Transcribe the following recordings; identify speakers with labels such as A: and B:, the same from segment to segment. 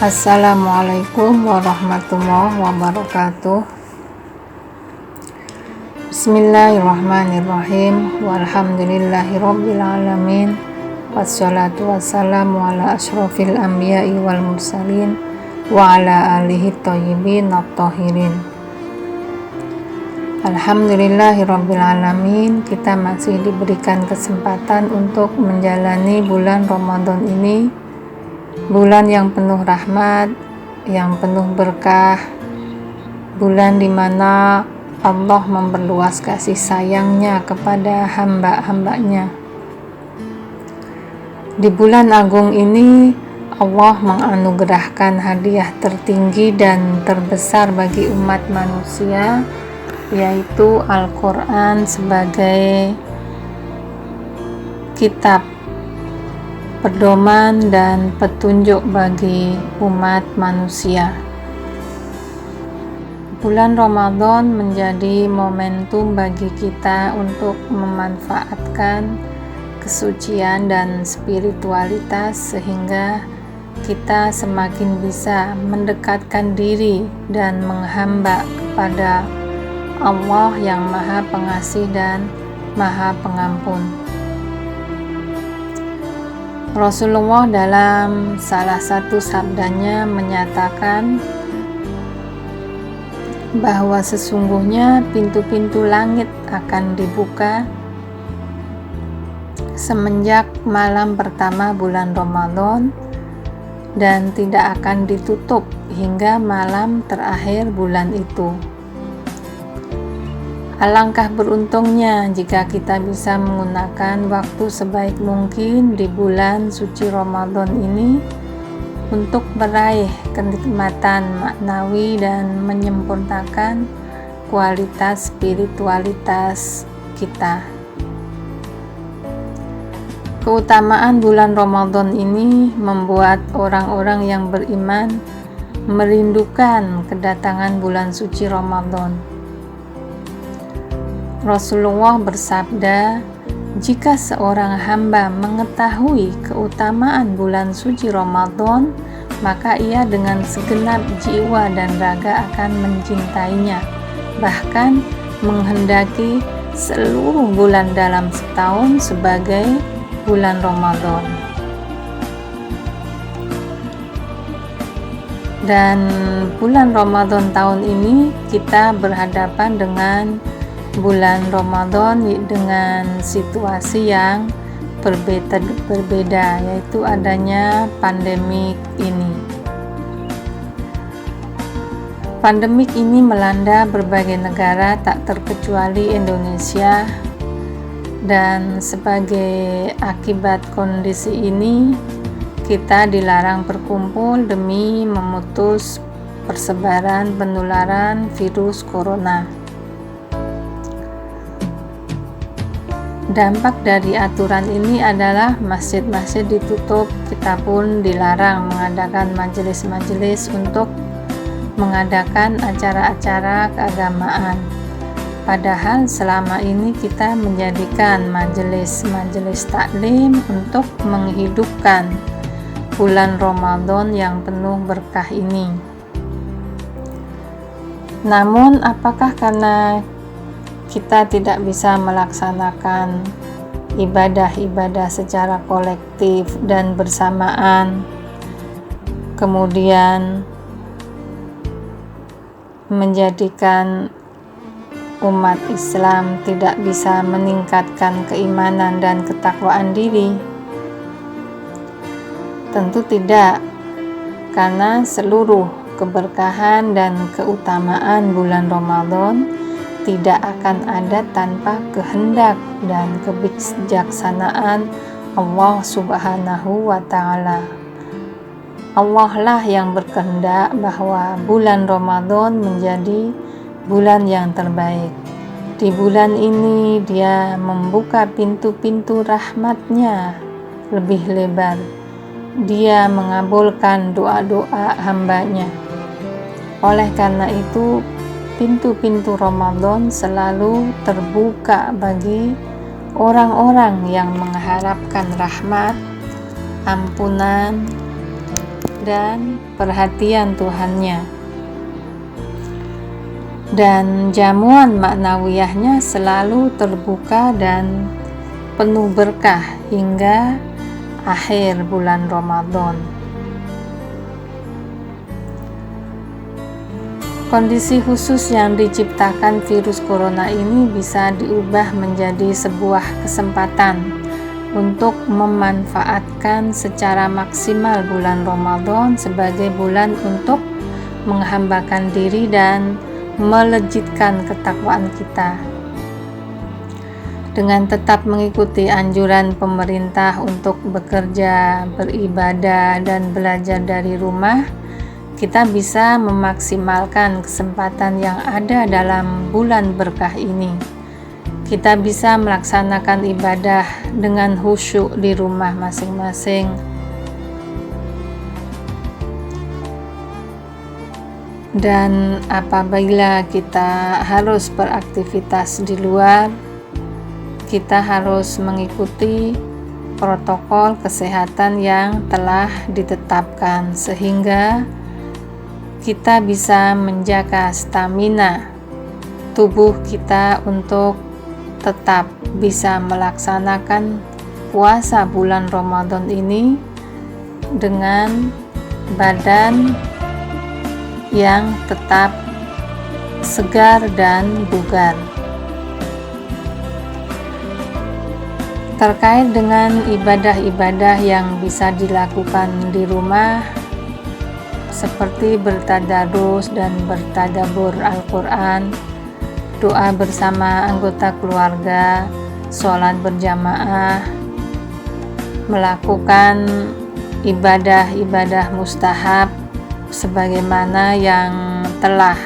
A: Assalamualaikum warahmatullahi wabarakatuh. Bismillahirrahmanirrahim. Walhamdulillahirabbil alamin. Wassalatu wassalamu ala asyrofil anbiya'i wal mursalin wa ala alihi thayyibin at-thahirin. Alhamdulillahirabbil alamin. Kita masih diberikan kesempatan untuk menjalani bulan Ramadan ini, bulan yang penuh rahmat, yang penuh berkah, bulan di mana Allah memperluas kasih sayangnya kepada hamba-hambanya. Di bulan agung ini Allah menganugerahkan hadiah tertinggi dan terbesar bagi umat manusia, yaitu Al-Quran sebagai kitab pedoman dan petunjuk bagi umat manusia. Bulan Ramadan menjadi momentum bagi kita untuk memanfaatkan kesucian dan spiritualitas sehingga kita semakin bisa mendekatkan diri dan menghamba kepada Allah yang Maha Pengasih dan Maha Pengampun. Rasulullah dalam salah satu sabdanya menyatakan bahwa sesungguhnya pintu-pintu langit akan dibuka semenjak malam pertama bulan Ramadan dan tidak akan ditutup hingga malam terakhir bulan itu. Alangkah beruntungnya jika kita bisa menggunakan waktu sebaik mungkin di bulan suci Ramadan ini untuk meraih kenikmatan maknawi dan menyempurnakan kualitas spiritualitas kita. Keutamaan bulan Ramadan ini membuat orang-orang yang beriman merindukan kedatangan bulan suci Ramadan. Rasulullah bersabda, jika seorang hamba mengetahui keutamaan bulan suci Ramadan, maka ia dengan segenap jiwa dan raga akan mencintainya, bahkan menghendaki seluruh bulan dalam setahun sebagai bulan Ramadan. Dan bulan Ramadan tahun ini kita berhadapan dengan bulan Ramadan dengan situasi yang berbeda, yaitu adanya pandemik ini. Pandemik ini melanda berbagai negara tak terkecuali Indonesia, dan sebagai akibat kondisi ini kita dilarang berkumpul demi memutus persebaran penularan virus corona. Dampak dari aturan ini adalah masjid-masjid ditutup, kita pun dilarang mengadakan majelis-majelis untuk mengadakan acara-acara keagamaan. Padahal selama ini kita menjadikan majelis-majelis taklim untuk menghidupkan bulan Ramadan yang penuh berkah ini. Namun apakah karena kita tidak bisa melaksanakan ibadah-ibadah secara kolektif dan bersamaan, kemudian menjadikan umat Islam tidak bisa meningkatkan keimanan dan ketakwaan diri? Tentu tidak, karena seluruh keberkahan dan keutamaan bulan Ramadan tidak akan ada tanpa kehendak dan kebijaksanaan Allah Subhanahu wa Ta'ala. Allah lah yang berkehendak bahwa bulan Ramadan menjadi bulan yang terbaik. Di bulan ini Dia membuka pintu-pintu rahmat-Nya lebih lebar. Dia mengabulkan doa-doa hamba-Nya. Oleh karena itu, pintu-pintu Ramadan selalu terbuka bagi orang-orang yang mengharapkan rahmat, ampunan, dan perhatian Tuhannya. Dan jamuan maknawiyahnya selalu terbuka dan penuh berkah hingga akhir bulan Ramadan. Kondisi khusus yang diciptakan virus corona ini bisa diubah menjadi sebuah kesempatan untuk memanfaatkan secara maksimal bulan Ramadan sebagai bulan untuk menghambakan diri dan melejitkan ketakwaan kita. Dengan tetap mengikuti anjuran pemerintah untuk bekerja, beribadah, dan belajar dari rumah, kita bisa memaksimalkan kesempatan yang ada dalam bulan berkah ini. Kita bisa melaksanakan ibadah dengan khusyuk di rumah masing-masing. Dan apabila kita harus beraktivitas di luar, kita harus mengikuti protokol kesehatan yang telah ditetapkan sehingga kita bisa menjaga stamina tubuh kita untuk tetap bisa melaksanakan puasa bulan Ramadan ini dengan badan yang tetap segar dan bugar. Terkait dengan ibadah-ibadah yang bisa dilakukan di rumah seperti bertadarus dan bertadabbur Al-Quran, doa bersama anggota keluarga, sholat berjamaah, melakukan ibadah-ibadah mustahab sebagaimana yang telah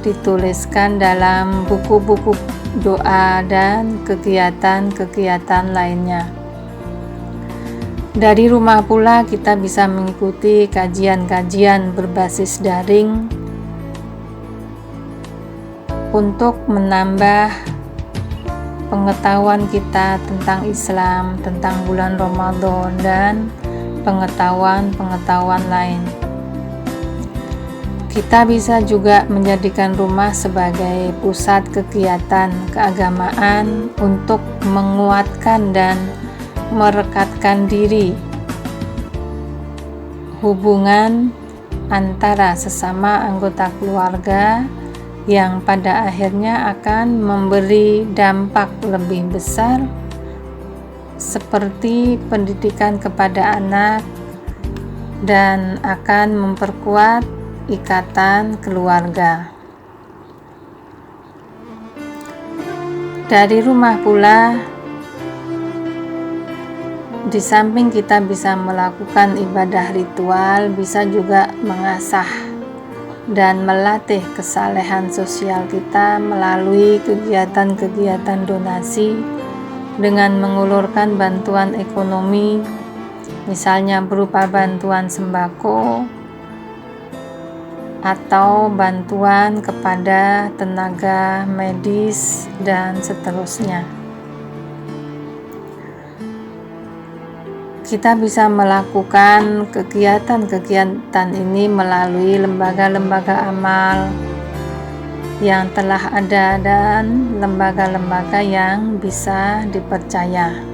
A: dituliskan dalam buku-buku doa dan kegiatan-kegiatan lainnya. Dari rumah pula kita bisa mengikuti kajian-kajian berbasis daring untuk menambah pengetahuan kita tentang Islam, tentang bulan Ramadan, dan pengetahuan-pengetahuan lain. Kita bisa juga menjadikan rumah sebagai pusat kegiatan keagamaan untuk menguatkan dan merekatkan diri, hubungan antara sesama anggota keluarga yang pada akhirnya akan memberi dampak lebih besar seperti pendidikan kepada anak dan akan memperkuat ikatan keluarga. Dari rumah pula, di samping kita bisa melakukan ibadah ritual, bisa juga mengasah dan melatih kesalehan sosial kita melalui kegiatan-kegiatan donasi dengan mengulurkan bantuan ekonomi, misalnya berupa bantuan sembako atau bantuan kepada tenaga medis dan seterusnya. Kita bisa melakukan kegiatan-kegiatan ini melalui lembaga-lembaga amal yang telah ada dan lembaga-lembaga yang bisa dipercaya.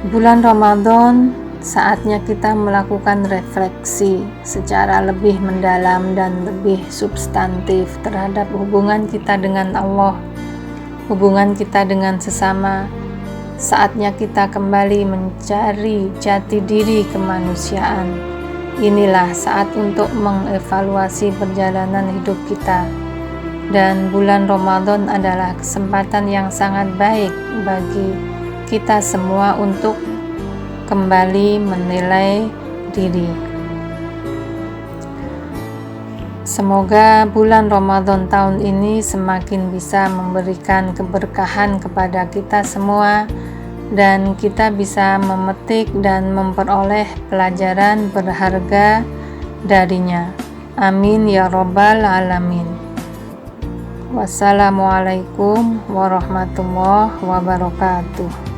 A: Bulan Ramadan saatnya kita melakukan refleksi secara lebih mendalam dan lebih substantif terhadap hubungan kita dengan Allah, hubungan kita dengan sesama. Saatnya kita kembali mencari jati diri kemanusiaan. Inilah saat untuk mengevaluasi perjalanan hidup kita. Dan bulan Ramadan adalah kesempatan yang sangat baik bagi kita semua untuk kembali menilai diri. Semoga bulan Ramadan tahun ini semakin bisa memberikan keberkahan kepada kita semua dan kita bisa memetik dan memperoleh pelajaran berharga darinya. Amin ya rabbal alamin. Wassalamualaikum warahmatullahi wabarakatuh.